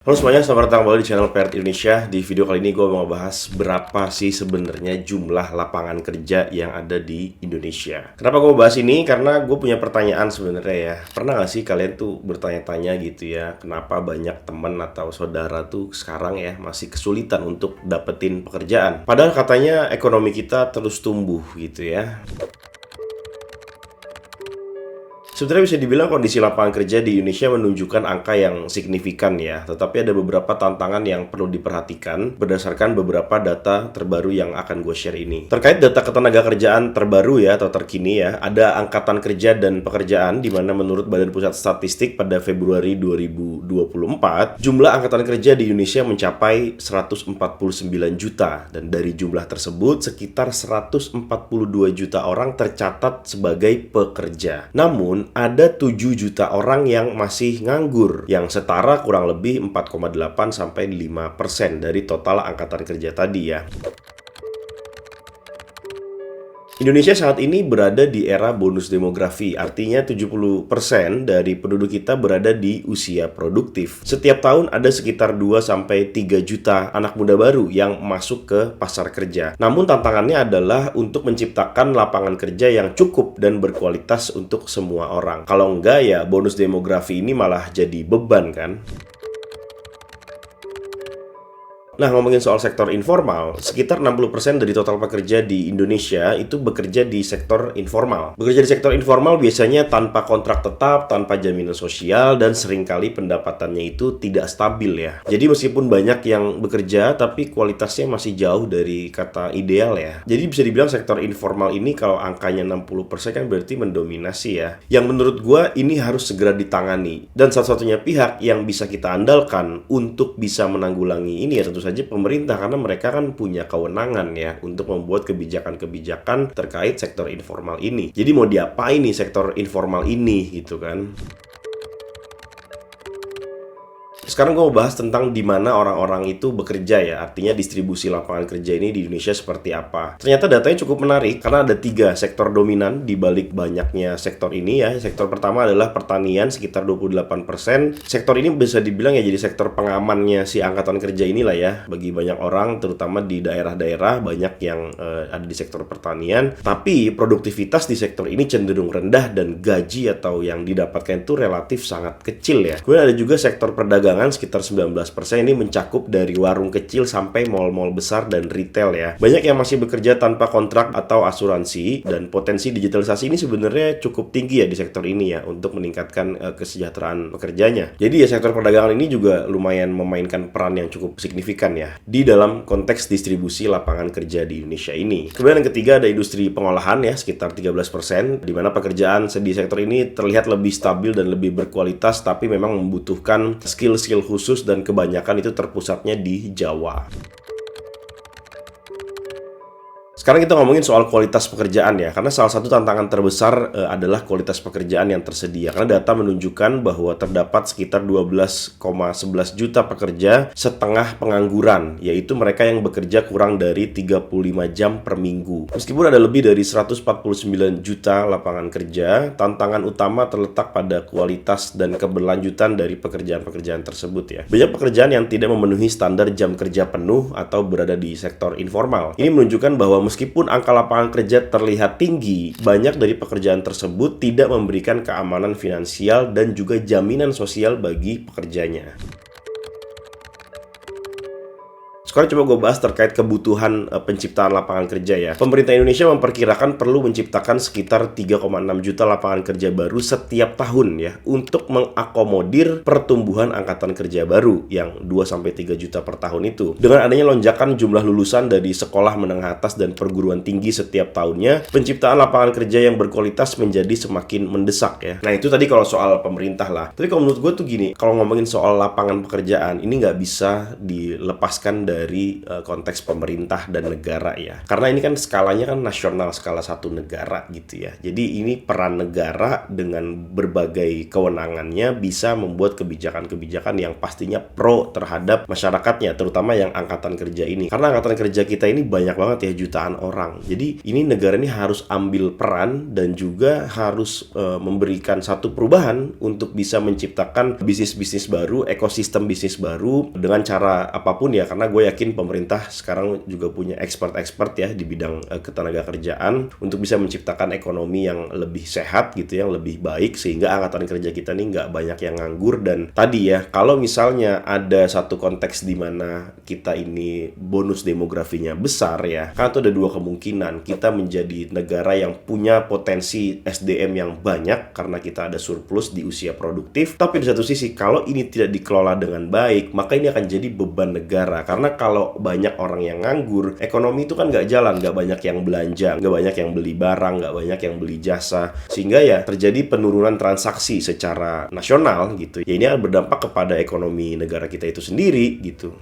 Halo semuanya, selamat datang kembali di channel PR Indonesia. Di video kali ini gue mau bahas berapa sih sebenarnya jumlah lapangan kerja yang ada di Indonesia. Kenapa gue bahas ini? Karena gue punya pertanyaan sebenarnya ya. Pernah gak sih kalian tuh bertanya-tanya gitu ya, kenapa banyak teman atau saudara tuh sekarang ya masih kesulitan untuk dapetin pekerjaan? Padahal katanya ekonomi kita terus tumbuh gitu ya. Sebenarnya bisa dibilang kondisi lapangan kerja di Indonesia menunjukkan angka yang signifikan ya, tetapi ada beberapa tantangan yang perlu diperhatikan berdasarkan beberapa data terbaru yang akan gue share ini. Terkait data ketenagakerjaan terbaru ya atau terkini ya, ada Angkatan Kerja dan Pekerjaan di mana menurut Badan Pusat Statistik pada Februari 2024, jumlah angkatan kerja di Indonesia mencapai 149 juta dan dari jumlah tersebut sekitar 142 juta orang tercatat sebagai pekerja. Namun ada 7 juta orang yang masih nganggur, yang setara kurang lebih 4,8 sampai 5% dari total angkatan kerja tadi ya. Indonesia saat ini berada di era bonus demografi, artinya 70% dari penduduk kita berada di usia produktif. Setiap tahun ada sekitar 2-3 juta anak muda baru yang masuk ke pasar kerja. Namun tantangannya adalah untuk menciptakan lapangan kerja yang cukup dan berkualitas untuk semua orang. Kalau enggak ya bonus demografi ini malah jadi beban kan? Nah, ngomongin soal sektor informal, sekitar 60% dari total pekerja di Indonesia itu bekerja di sektor informal. Bekerja di sektor informal biasanya tanpa kontrak tetap, tanpa jaminan sosial, dan seringkali pendapatannya itu tidak stabil ya. Jadi meskipun banyak yang bekerja, tapi kualitasnya masih jauh dari kata ideal ya. Jadi bisa dibilang sektor informal ini kalau angkanya 60% kan berarti mendominasi ya. Yang menurut gua ini harus segera ditangani. Dan satu-satunya pihak yang bisa kita andalkan untuk bisa menanggulangi ini ya tentu saja pemerintah, karena mereka kan punya kewenangan ya untuk membuat kebijakan-kebijakan terkait sektor informal ini. Jadi mau diapain nih sektor informal ini gitu kan? Sekarang gue mau bahas tentang di mana orang-orang itu bekerja ya, artinya distribusi lapangan kerja ini di Indonesia seperti apa. Ternyata datanya cukup menarik karena ada 3 sektor dominan di balik banyaknya sektor ini ya. Sektor pertama adalah pertanian sekitar 28%. Sektor ini bisa dibilang ya jadi sektor pengamannya si angkatan kerja inilah ya bagi banyak orang, terutama di daerah-daerah banyak yang ada di sektor pertanian. Tapi produktivitas di sektor ini cenderung rendah dan gaji atau yang didapatkan itu relatif sangat kecil ya. Kemudian ada juga sektor perdagangan sekitar 19%, ini mencakup dari warung kecil sampai mall-mall besar dan retail ya. Banyak yang masih bekerja tanpa kontrak atau asuransi, dan potensi digitalisasi ini sebenarnya cukup tinggi ya di sektor ini ya untuk meningkatkan kesejahteraan pekerjanya. Jadi ya sektor perdagangan ini juga lumayan memainkan peran yang cukup signifikan ya di dalam konteks distribusi lapangan kerja di Indonesia ini. Kemudian yang ketiga ada industri pengolahan ya sekitar 13%, di mana pekerjaan di sektor ini terlihat lebih stabil dan lebih berkualitas, tapi memang membutuhkan skill khusus dan kebanyakan itu terpusatnya di Jawa. Sekarang kita ngomongin soal kualitas pekerjaan ya, karena salah satu tantangan terbesar adalah kualitas pekerjaan yang tersedia. Karena data menunjukkan bahwa terdapat sekitar 12,11 juta pekerja setengah pengangguran, yaitu mereka yang bekerja kurang dari 35 jam per minggu. Meskipun ada lebih dari 149 juta lapangan kerja, tantangan utama terletak pada kualitas dan keberlanjutan dari pekerjaan-pekerjaan tersebut ya. Banyak pekerjaan yang tidak memenuhi standar jam kerja penuh atau berada di sektor informal. Ini menunjukkan bahwa meskipun angka lapangan kerja terlihat tinggi, banyak dari pekerjaan tersebut tidak memberikan keamanan finansial dan juga jaminan sosial bagi pekerjanya. Sekarang coba gue bahas terkait kebutuhan penciptaan lapangan kerja ya. Pemerintah Indonesia memperkirakan perlu menciptakan sekitar 3,6 juta lapangan kerja baru setiap tahun ya untuk mengakomodir pertumbuhan angkatan kerja baru yang 2-3 juta per tahun itu. Dengan adanya lonjakan jumlah lulusan dari sekolah menengah atas dan perguruan tinggi setiap tahunnya, penciptaan lapangan kerja yang berkualitas menjadi semakin mendesak ya. Nah itu tadi kalau soal pemerintah lah. Tapi kalau menurut gue tuh gini, kalau ngomongin soal lapangan pekerjaan ini nggak bisa dilepaskan dari dari konteks pemerintah dan negara ya. Karena ini kan skalanya kan nasional, skala satu negara gitu ya. Jadi ini peran negara dengan berbagai kewenangannya bisa membuat kebijakan-kebijakan yang pastinya pro terhadap masyarakatnya, terutama yang angkatan kerja ini. Karena angkatan kerja kita ini banyak banget ya, jutaan orang. Jadi ini negara ini harus ambil peran dan juga harus memberikan satu perubahan untuk bisa menciptakan bisnis-bisnis baru, ekosistem bisnis baru dengan cara apapun ya. Karena gue yakin pemerintah sekarang juga punya expert ya di bidang ketenaga kerjaan untuk bisa menciptakan ekonomi yang lebih sehat gitu, yang lebih baik, sehingga angkatan kerja kita nih nggak banyak yang nganggur. Dan tadi ya, kalau misalnya ada satu konteks di mana kita ini bonus demografinya besar ya, kan itu ada dua kemungkinan. Kita menjadi negara yang punya potensi SDM yang banyak karena kita ada surplus di usia produktif, tapi di satu sisi kalau ini tidak dikelola dengan baik, maka ini akan jadi beban negara. Karena kalau banyak orang yang nganggur, ekonomi itu kan nggak jalan, nggak banyak yang belanja, nggak banyak yang beli barang, nggak banyak yang beli jasa, sehingga ya terjadi penurunan transaksi secara nasional gitu. Ya ini akan berdampak kepada ekonomi negara kita itu sendiri gitu.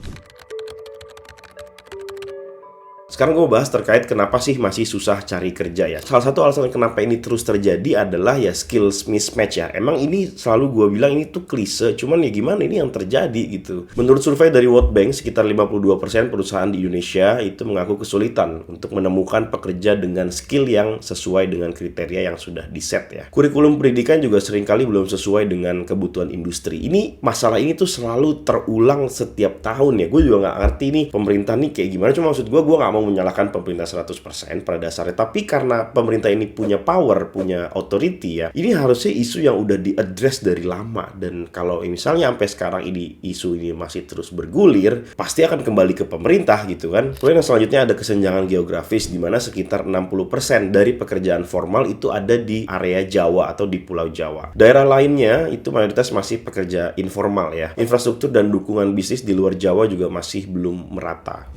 Sekarang gue bahas terkait kenapa sih masih susah cari kerja ya. Salah satu alasan kenapa ini terus terjadi adalah ya skills mismatch ya. Emang ini selalu gue bilang ini tuh klise, cuman ya gimana, ini yang terjadi gitu. Menurut survei dari World Bank, sekitar 52% perusahaan di Indonesia itu mengaku kesulitan untuk menemukan pekerja dengan skill yang sesuai dengan kriteria yang sudah di-set ya. Kurikulum pendidikan juga seringkali belum sesuai dengan kebutuhan industri. Masalah ini tuh selalu terulang setiap tahun ya. Gue juga nggak ngerti nih pemerintah nih kayak gimana. Cuma maksud gue nggak mau menyalahkan pemerintah 100% pada dasarnya, tapi karena pemerintah ini punya power, punya authority ya, ini harusnya isu yang udah di-address dari lama. Dan kalau misalnya sampai sekarang isu ini masih terus bergulir, pasti akan kembali ke pemerintah gitu kan. Kemudian yang selanjutnya ada kesenjangan geografis, di mana sekitar 60% dari pekerjaan formal itu ada di area Jawa atau di Pulau Jawa. Daerah lainnya itu mayoritas masih pekerja informal ya. Infrastruktur dan dukungan bisnis di luar Jawa juga masih belum merata.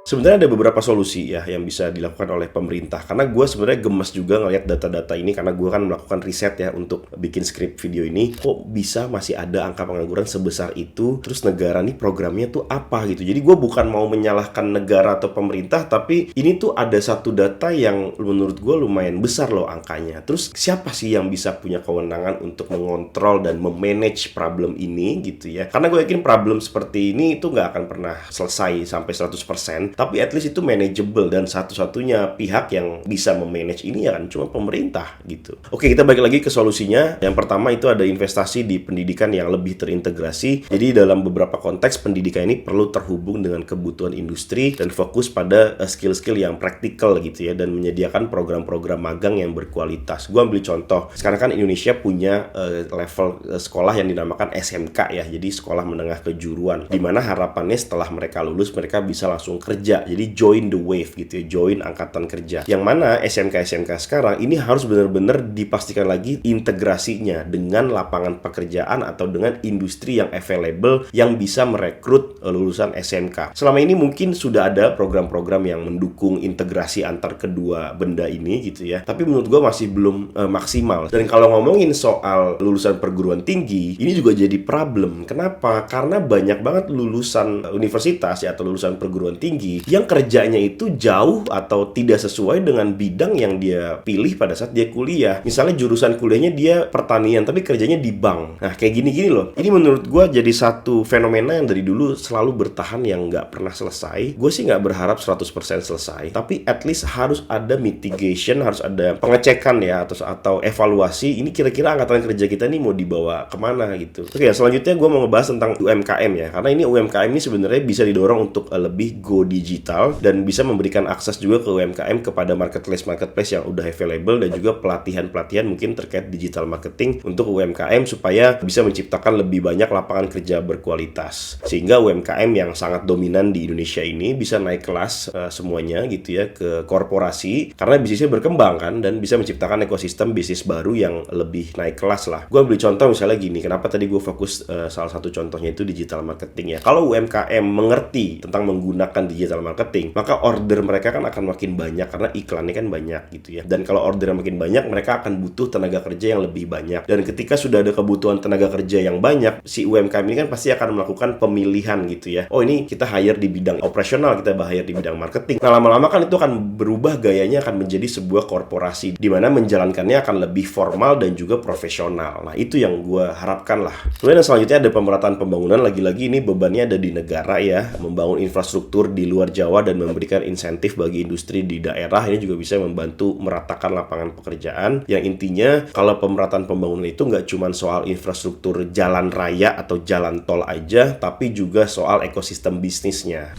Sebenarnya ada beberapa solusi ya yang bisa dilakukan oleh pemerintah. Karena gue sebenarnya gemes juga ngeliat data-data ini, karena gue kan melakukan riset ya untuk bikin skrip video ini. Kok bisa masih ada angka pengangguran sebesar itu? Terus negara nih programnya tuh apa gitu. Jadi gue bukan mau menyalahkan negara atau pemerintah, tapi ini tuh ada satu data yang menurut gue lumayan besar loh angkanya. Terus siapa sih yang bisa punya kewenangan untuk mengontrol dan memanage problem ini gitu ya. Karena gue yakin problem seperti ini itu nggak akan pernah selesai sampai 100%. Tapi at least itu manageable, dan satu-satunya pihak yang bisa memanage ini ya kan cuma pemerintah gitu. Oke, kita balik lagi ke solusinya. Yang pertama itu ada investasi di pendidikan yang lebih terintegrasi. Jadi dalam beberapa konteks pendidikan ini perlu terhubung dengan kebutuhan industri dan fokus pada skill-skill yang praktikal gitu ya, dan menyediakan program-program magang yang berkualitas. Gue ambil contoh, sekarang kan Indonesia punya level sekolah yang dinamakan SMK ya, jadi sekolah menengah kejuruan, dimana harapannya setelah mereka lulus mereka bisa langsung kerja. Jadi join the wave gitu ya, join angkatan kerja. Yang mana SMK-SMK sekarang ini harus benar-benar dipastikan lagi integrasinya dengan lapangan pekerjaan atau dengan industri yang available yang bisa merekrut lulusan SMK. Selama ini mungkin sudah ada program-program yang mendukung integrasi antar kedua benda ini gitu ya, tapi menurut gue masih belum maksimal. Dan kalau ngomongin soal lulusan perguruan tinggi, ini juga jadi problem. Kenapa? Karena banyak banget lulusan universitas ya atau lulusan perguruan tinggi yang kerjanya itu jauh atau tidak sesuai dengan bidang yang dia pilih pada saat dia kuliah. Misalnya jurusan kuliahnya dia pertanian, tapi kerjanya di bank. Nah, kayak gini-gini loh. Ini menurut gue jadi satu fenomena yang dari dulu selalu bertahan, yang nggak pernah selesai. Gue sih nggak berharap 100% selesai, tapi at least harus ada mitigation, harus ada pengecekan ya, atau evaluasi. Ini kira-kira angkatan kerja kita nih mau dibawa kemana gitu. Oke, selanjutnya gue mau ngebahas tentang UMKM ya. Karena ini UMKM ini sebenarnya bisa didorong untuk lebih go digital dan bisa memberikan akses juga ke UMKM kepada marketplace yang udah available, dan juga pelatihan-pelatihan mungkin terkait digital marketing untuk UMKM supaya bisa menciptakan lebih banyak lapangan kerja berkualitas, sehingga UMKM yang sangat dominan di Indonesia ini bisa naik kelas semuanya gitu ya ke korporasi, karena bisnisnya berkembang kan, dan bisa menciptakan ekosistem bisnis baru yang lebih naik kelas lah. Gue ambil contoh misalnya gini, kenapa tadi gue fokus salah satu contohnya itu digital marketing ya. Kalau UMKM mengerti tentang menggunakan digital digital marketing, maka order mereka kan akan makin banyak karena iklannya kan banyak gitu ya. Dan kalau order makin banyak, mereka akan butuh tenaga kerja yang lebih banyak. Dan ketika sudah ada kebutuhan tenaga kerja yang banyak, si UMKM ini kan pasti akan melakukan pemilihan gitu ya. Oh, ini kita hire di bidang operasional, kita hire di bidang marketing. Nah, lama-lama kan itu akan berubah, gayanya akan menjadi sebuah korporasi di mana menjalankannya akan lebih formal dan juga profesional. Nah, itu yang gue harapkan lah. Kemudian selanjutnya ada pemerataan pembangunan. Lagi-lagi ini bebannya ada di negara ya, membangun infrastruktur di luar Jawa dan memberikan insentif bagi industri di daerah. Ini juga bisa membantu meratakan lapangan pekerjaan. Yang intinya, kalau pemerataan pembangunan itu nggak cuma soal infrastruktur jalan raya atau jalan tol aja, tapi juga soal ekosistem bisnisnya.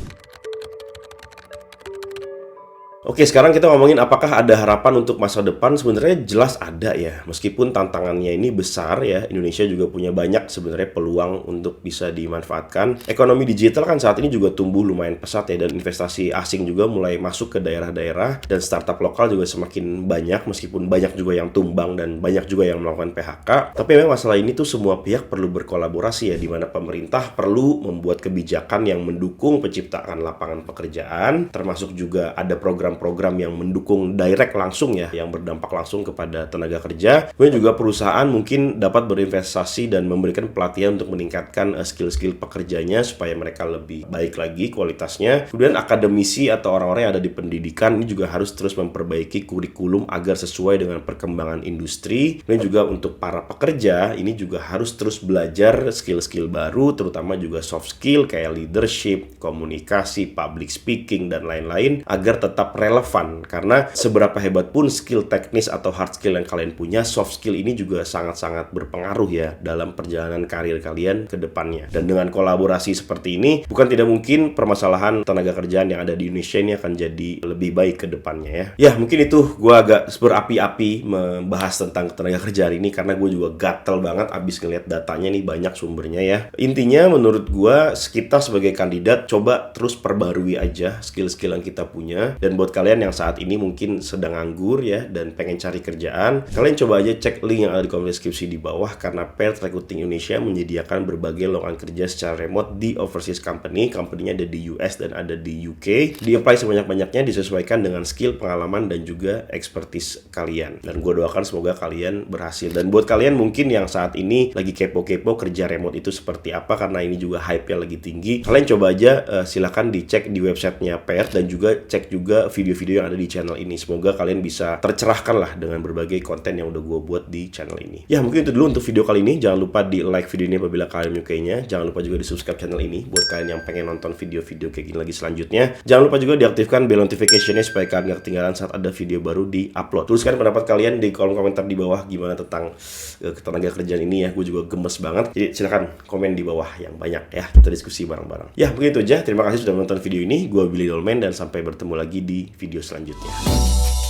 Oke, sekarang kita ngomongin apakah ada harapan untuk masa depan. Sebenarnya jelas ada ya. Meskipun tantangannya ini besar ya, Indonesia juga punya banyak sebenarnya peluang untuk bisa dimanfaatkan. Ekonomi digital kan saat ini juga tumbuh lumayan pesat ya, dan investasi asing juga mulai masuk ke daerah-daerah, dan startup lokal juga semakin banyak, meskipun banyak juga yang tumbang dan banyak juga yang melakukan PHK. Tapi memang masalah ini tuh semua pihak perlu berkolaborasi ya, di mana pemerintah perlu membuat kebijakan yang mendukung penciptaan lapangan pekerjaan, termasuk juga ada program yang mendukung direct langsung ya, yang berdampak langsung kepada tenaga kerja. Kemudian juga perusahaan mungkin dapat berinvestasi dan memberikan pelatihan untuk meningkatkan skill-skill pekerjanya supaya mereka lebih baik lagi kualitasnya. Kemudian akademisi atau orang-orang yang ada di pendidikan ini juga harus terus memperbaiki kurikulum agar sesuai dengan perkembangan industri. Dan juga untuk para pekerja ini juga harus terus belajar skill-skill baru, terutama juga soft skill kayak leadership, komunikasi, public speaking, dan lain-lain, agar tetap relevan. Karena seberapa hebat pun skill teknis atau hard skill yang kalian punya, soft skill ini juga sangat-sangat berpengaruh ya dalam perjalanan karir kalian ke depannya. Dan dengan kolaborasi seperti ini, bukan tidak mungkin permasalahan tenaga kerjaan yang ada di Indonesia ini akan jadi lebih baik ke depannya ya. Ya, mungkin itu gue agak berapi-api membahas tentang tenaga kerja hari ini, karena gue juga gatel banget abis ngeliat datanya nih, banyak sumbernya ya. Intinya menurut gue, kita sebagai kandidat coba terus perbarui aja skill-skill yang kita punya. Dan buat kalian yang saat ini mungkin sedang nganggur ya dan pengen cari kerjaan, kalian coba aja cek link yang ada di kolom deskripsi di bawah, karena Paired Recruiting Indonesia menyediakan berbagai lowongan kerja secara remote di overseas company. Company-nya ada di US dan ada di UK. Di-apply sebanyak-banyaknya, disesuaikan dengan skill, pengalaman, dan juga expertise kalian. Dan gue doakan semoga kalian berhasil. Dan buat kalian mungkin yang saat ini lagi kepo-kepo kerja remote itu seperti apa, karena ini juga hype-nya lagi tinggi, kalian coba aja silakan dicek di websitenya Paired, dan juga cek juga video-video yang ada di channel ini. Semoga kalian bisa tercerahkan lah dengan berbagai konten yang udah gue buat di channel ini. Ya, mungkin itu dulu untuk video kali ini. Jangan lupa di like video ini apabila kalian menyukainya. Jangan lupa juga di subscribe channel ini buat kalian yang pengen nonton video-video kayak gini lagi selanjutnya. Jangan lupa juga diaktifkan bell notification-nya supaya kalian gak ketinggalan saat ada video baru di upload. Tuliskan pendapat kalian di kolom komentar di bawah gimana tentang ketenaga kerjaan ini ya. Gue juga gemes banget. Jadi silakan komen di bawah yang banyak ya. Kita diskusi bareng-bareng. Ya, begitu aja. Terima kasih sudah menonton video ini. Gue Billy Dolmen, dan sampai bertemu lagi di video selanjutnya.